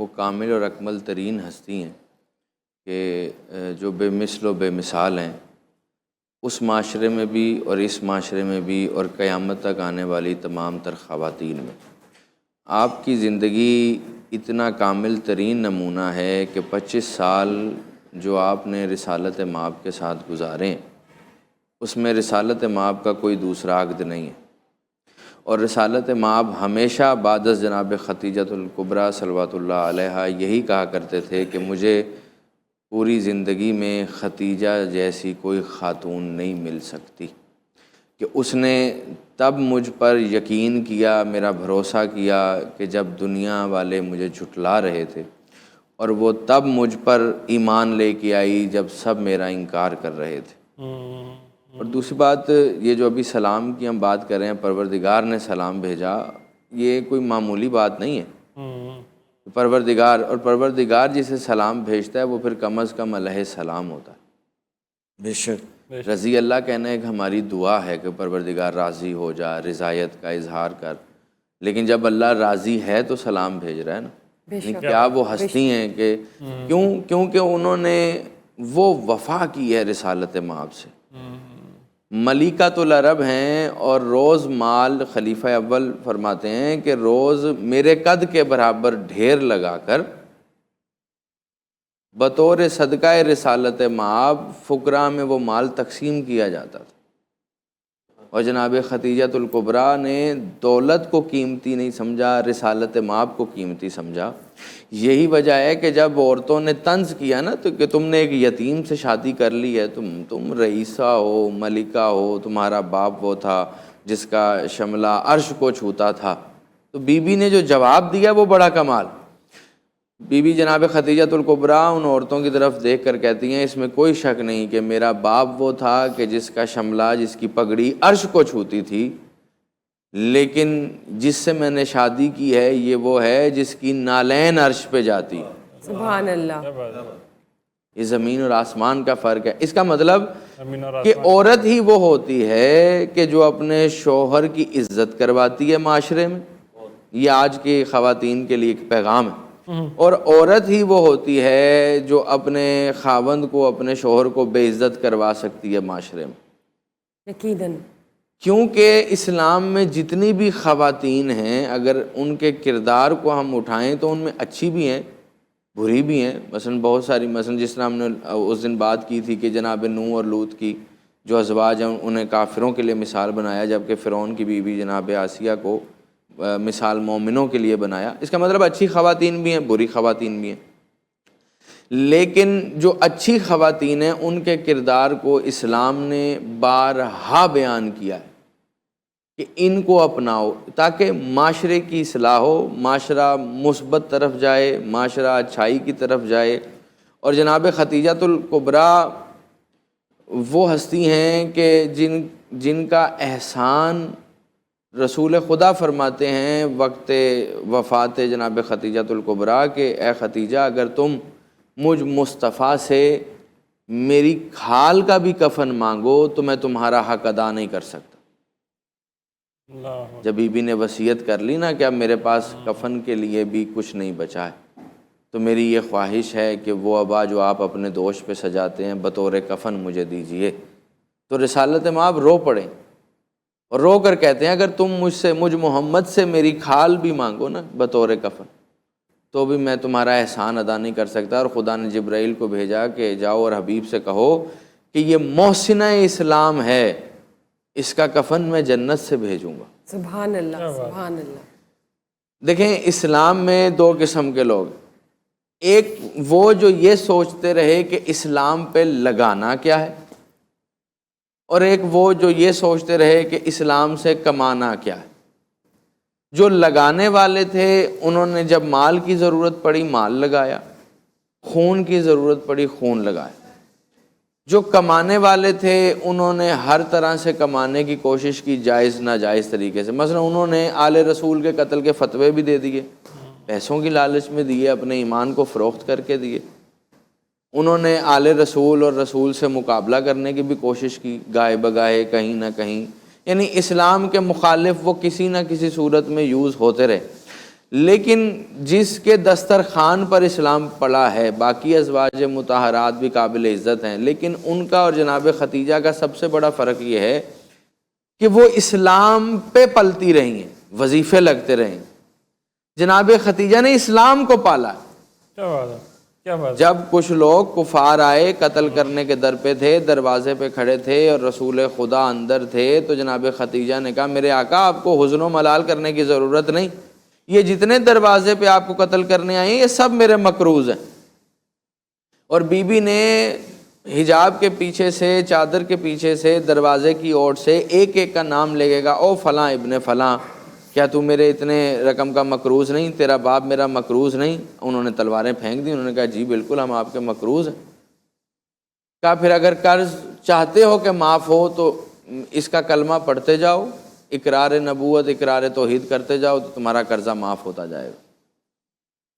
وہ کامل اور اکمل ترین ہستی ہیں کہ جو بے مثل و بے مثال ہیں، اس معاشرے میں بھی اور اس معاشرے میں بھی اور قیامت تک آنے والی تمام تر خواتین میں۔ آپ کی زندگی اتنا کامل ترین نمونہ ہے کہ 25 سال جو آپ نے رسالت مآب کے ساتھ گزارے ہیں، اس میں رسالت مآب کا کوئی دوسرا عقد نہیں ہے، اور رسالت مآب ہمیشہ بعد از جناب ختیجۃ الکبریٰ صلوات اللہ علیہا یہی کہا کرتے تھے کہ مجھے پوری زندگی میں ختیجہ جیسی کوئی خاتون نہیں مل سکتی، کہ اس نے تب مجھ پر یقین کیا، میرا بھروسہ کیا کہ جب دنیا والے مجھے جھٹلا رہے تھے، اور وہ تب مجھ پر ایمان لے کے آئی جب سب میرا انکار کر رہے تھے۔ اور دوسری بات، یہ جو ابھی سلام کی ہم بات کر رہے ہیں، پروردگار نے سلام بھیجا، یہ کوئی معمولی بات نہیں ہے۔ پروردگار جسے سلام بھیجتا ہے وہ پھر کم از کم علیہ السلام ہوتا ہے۔ بے شک رضی اللہ کہنا ایک ہماری دعا ہے کہ پروردگار راضی ہو جا، رضایت کا اظہار کر، لیکن جب اللہ راضی ہے تو سلام بھیج رہا ہے نا۔ یعنی کیا وہ ہستی ہیں کہ کیونکہ انہوں نے وہ وفا کی ہے رسالت مآب سے، ملکۃ العرب ہیں، اور روز مال خلیفہ اول فرماتے ہیں کہ روز میرے قد کے برابر ڈھیر لگا کر بطور صدقہ رسالت مآب فقراء میں وہ مال تقسیم کیا جاتا تھا۔ اور جناب ختیجۃ الکبریٰ نے دولت کو قیمتی نہیں سمجھا، رسالت مآب کو قیمتی سمجھا۔ یہی وجہ ہے کہ جب عورتوں نے طنز کیا نا تو کہ تم نے ایک یتیم سے شادی کر لی ہے، تم رئیسہ ہو، ملکہ ہو، تمہارا باپ وہ تھا جس کا شملہ عرش کو چھوتا تھا، تو بی بی نے جو جواب دیا وہ بڑا کمال۔ بی بی جناب ختیجۃ الکبریٰ ان عورتوں کی طرف دیکھ کر کہتی ہیں اس میں کوئی شک نہیں کہ میرا باپ وہ تھا کہ جس کا شملہ، جس کی پگڑی عرش کو چھوتی تھی، لیکن جس سے میں نے شادی کی ہے یہ وہ ہے جس کی نالین عرش پہ جاتی۔ سبحان اللہ۔ یہ زمین اور آسمان کا فرق ہے۔ اس کا مطلب کہ عورت ہی وہ ہوتی ہے کہ جو اپنے شوہر کی عزت کرواتی ہے معاشرے میں، یہ آج کی خواتین کے لیے ایک پیغام ہے، اور عورت ہی وہ ہوتی ہے جو اپنے خاوند کو، اپنے شوہر کو بے عزت کروا سکتی ہے معاشرے میں۔ یقیناً، کیونکہ اسلام میں جتنی بھی خواتین ہیں اگر ان کے کردار کو ہم اٹھائیں تو ان میں اچھی بھی ہیں، بری بھی ہیں۔ مثلا بہت ساری، مثلا جس طرح ہم نے اس دن بات کی تھی کہ جناب نوح اور لوط کی جو ازواج ہیں انہیں کافروں کے لیے مثال بنایا، جبکہ فرعون کی بیوی جناب آسیہ کو مثال مومنوں کے لیے بنایا۔ اس کا مطلب اچھی خواتین بھی ہیں، بری خواتین بھی ہیں، لیکن جو اچھی خواتین ہیں ان کے کردار کو اسلام نے بارہا بیان کیا ہے کہ ان کو اپناؤ تاکہ معاشرے کی اصلاح ہو، معاشرہ مثبت طرف جائے، معاشرہ اچھائی کی طرف جائے۔ اور جناب ختیجۃ الکبریٰ وہ ہستی ہیں کہ جن کا احسان رسول خدا فرماتے ہیں وقت وفات جناب ختیجۃ الکبریٰ کہ اے ختیجہ اگر تم مجھ مصطفیٰ سے میری کھال کا بھی کفن مانگو تو میں تمہارا حق ادا نہیں کر سکتا۔ جب بی بی نے وصیت کر لی نا کہ اب میرے پاس کفن کے لیے بھی کچھ نہیں بچا ہے، تو میری یہ خواہش ہے کہ وہ ابا جو آپ اپنے دوش پہ سجاتے ہیں بطور کفن مجھے دیجئے۔ تو رسالت مآب رو پڑیں اور رو کر کہتے ہیں اگر تم مجھ محمد سے میری کھال بھی مانگو نا بطور کفن تو بھی میں تمہارا احسان ادا نہیں کر سکتا۔ اور خدا نے جبرائیل کو بھیجا کہ جاؤ اور حبیب سے کہو کہ یہ محسنہ اسلام ہے، اس کا کفن میں جنت سے بھیجوں گا۔ سبحان اللہ، سبحان اللہ۔ دیکھیں اسلام میں دو قسم کے لوگ، ایک وہ جو یہ سوچتے رہے کہ اسلام پہ لگانا کیا ہے، اور ایک وہ جو یہ سوچتے رہے کہ اسلام سے کمانا کیا ہے۔ جو لگانے والے تھے انہوں نے جب مال کی ضرورت پڑی مال لگایا، خون کی ضرورت پڑی خون لگایا۔ جو کمانے والے تھے انہوں نے ہر طرح سے کمانے کی کوشش کی، جائز ناجائز طریقے سے۔ مثلا انہوں نے آل رسول کے قتل کے فتوے بھی دے دیے، پیسوں کی لالچ میں دیے، اپنے ایمان کو فروخت کر کے دیے۔ انہوں نے آل رسول اور رسول سے مقابلہ کرنے کی بھی کوشش کی، گائے بگائے کہیں نہ کہیں، یعنی اسلام کے مخالف وہ کسی نہ کسی صورت میں یوز ہوتے رہے۔ لیکن جس کے دسترخوان پر اسلام پڑا ہے، باقی ازواج مطہرات بھی قابل عزت ہیں، لیکن ان کا اور جناب خدیجہ کا سب سے بڑا فرق یہ ہے کہ وہ اسلام پہ پلتی رہی ہیں، وظیفے لگتے رہیں۔ جناب خدیجہ نے اسلام کو پالا۔ کیا بات ہے، کیا بات جب کچھ لوگ کفار آئے، قتل کرنے کے در پہ تھے، دروازے پہ کھڑے تھے اور رسول خدا اندر تھے، تو جناب خدیجہ نے کہا میرے آقا آپ کو حزن و ملال کرنے کی ضرورت نہیں، یہ جتنے دروازے پہ آپ کو قتل کرنے آئے ہیں یہ سب میرے مکروز ہیں۔ اور بی بی نے حجاب کے پیچھے سے، چادر کے پیچھے سے، دروازے کی اوٹ سے ایک ایک کا نام لے گا، او فلاں ابن فلاں، کیا تو میرے اتنے رقم کا مکروز نہیں، تیرا باپ میرا مکروز نہیں؟ انہوں نے تلواریں پھینک دی، انہوں نے کہا جی بالکل ہم آپ کے مکروز ہیں۔ کہا پھر اگر قرض چاہتے ہو کہ معاف ہو تو اس کا کلمہ پڑھتے جاؤ، اقرار نبوت، اقرار توحید کرتے جاؤ تو تمہارا قرضہ معاف ہوتا جائے گا۔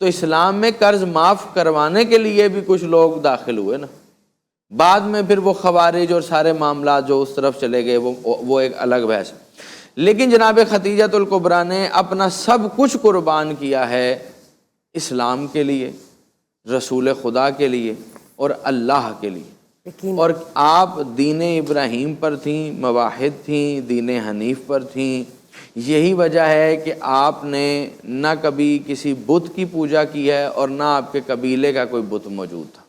تو اسلام میں قرض معاف کروانے کے لیے بھی کچھ لوگ داخل ہوئے نا، بعد میں پھر وہ خوارج اور سارے معاملات جو اس طرف چلے گئے وہ ایک الگ بحث ہے۔ لیکن جناب خدیجۃ الکبریٰ نے اپنا سب کچھ قربان کیا ہے اسلام کے لیے، رسول خدا کے لیے اور اللہ کے لیے۔ اور آپ دین ابراہیم پر تھیں، موحد تھیں، دین حنیف پر تھیں، یہی وجہ ہے کہ آپ نے نہ کبھی کسی بت کی پوجا کی ہے اور نہ آپ کے قبیلے کا کوئی بت موجود تھا،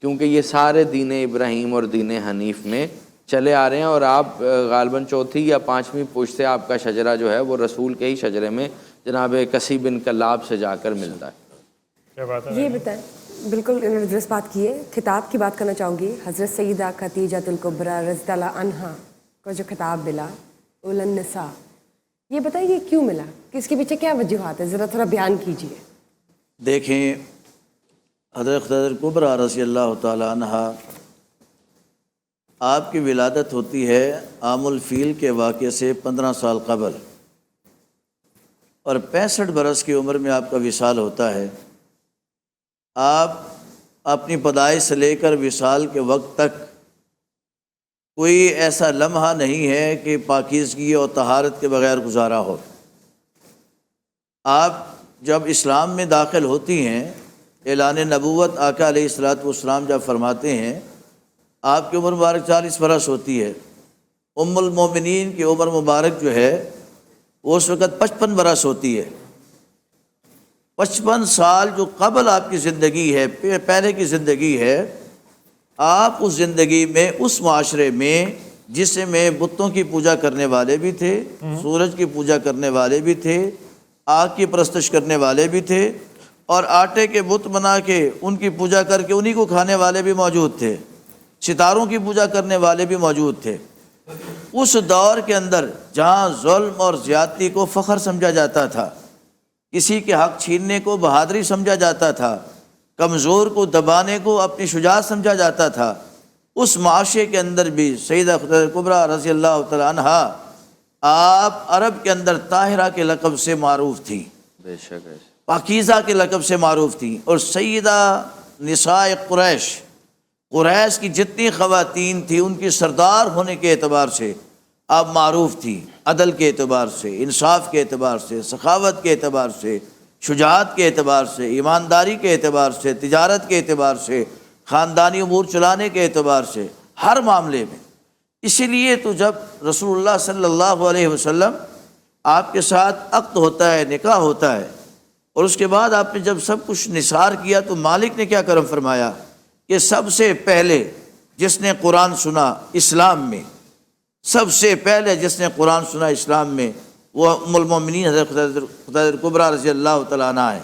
کیونکہ یہ سارے دین ابراہیم اور دین حنیف میں چلے آ رہے ہیں۔ اور آپ غالباً چوتھی یا پانچویں پشت سے آپ کا شجرہ جو ہے وہ رسول کے ہی شجرے میں جناب کسی بن کلاب سے جا کر ملتا ہے۔ کیا بات ہے۔ یہ بتائیں، بالکل انہوں نے درست بات کی ہے۔ خطاب کی بات کرنا چاہوں گی۔ حضرت سیدہ خدیجۃ الکبریٰ رضی اللہ عنہا کو جو خطاب ملا اولى النساء، یہ بتائیں یہ کیوں ملا، کہ اس کے پیچھے کیا وجوہات ہے، ذرا تھوڑا بیان کیجیے۔ دیکھیں، حضرت خدیجہ الکبریٰ رضی اللہ تعالی عنہا آپ کی ولادت ہوتی ہے عام الفیل کے واقعے سے 15 سال قبل، اور 65 برس کی عمر میں آپ کا وصال ہوتا ہے۔ آپ اپنی پیدائش سے لے کر وصال کے وقت تک کوئی ایسا لمحہ نہیں ہے کہ پاکیزگی اور طہارت کے بغیر گزارا ہو۔ آپ جب اسلام میں داخل ہوتی ہیں، اعلان نبوت آقا علیہ الصلوۃ والسلام جب فرماتے ہیں، آپ کی عمر مبارک 40 برس ہوتی ہے۔ ام المومنین کی عمر مبارک جو ہے وہ اس وقت 55 برس ہوتی ہے۔ 55 سال جو قبل آپ کی زندگی ہے، پہلے کی زندگی ہے، آپ اس زندگی میں اس معاشرے میں جس میں بتوں کی پوجا کرنے والے بھی تھے، سورج کی پوجا کرنے والے بھی تھے، آگ کی پرستش کرنے والے بھی تھے، اور آٹے کے بت بنا کے ان کی پوجا کر کے انہی کو کھانے والے بھی موجود تھے، ستاروں کی پوجا کرنے والے بھی موجود تھے۔ اس دور کے اندر جہاں ظلم اور زیادتی کو فخر سمجھا جاتا تھا، کسی کے حق چھیننے کو بہادری سمجھا جاتا تھا، کمزور کو دبانے کو اپنی شجاعت سمجھا جاتا تھا، اس معاشرے کے اندر بھی سیدہ خدیجہ الکبریٰ رضی اللہ تعالی عنہا آپ عرب کے اندر طاہرہ کے لقب سے معروف تھی، بے شک ہے، پاکیزہ کے لقب سے معروف تھیں، اور سیدہ نساء قریش، قریش کی جتنی خواتین تھیں ان کی سردار ہونے کے اعتبار سے آپ معروف تھیں، عدل کے اعتبار سے، انصاف کے اعتبار سے، سخاوت کے اعتبار سے، شجاعت کے اعتبار سے، ایمانداری کے اعتبار سے، تجارت کے اعتبار سے، خاندانی امور چلانے کے اعتبار سے، ہر معاملے میں۔ اسی لیے تو جب رسول اللہ صلی اللہ علیہ وسلم آپ کے ساتھ عقد ہوتا ہے، نکاح ہوتا ہے، اور اس کے بعد آپ نے جب سب کچھ نثار کیا تو مالک نے کیا کرم فرمایا کہ سب سے پہلے جس نے قرآن سنا اسلام میں، سب سے پہلے جس نے قرآن سنا اسلام میں، وہ ام المومنین حضرت خدیجہ الکبریٰ رضی اللہ تعالیٰ عنہا ہے۔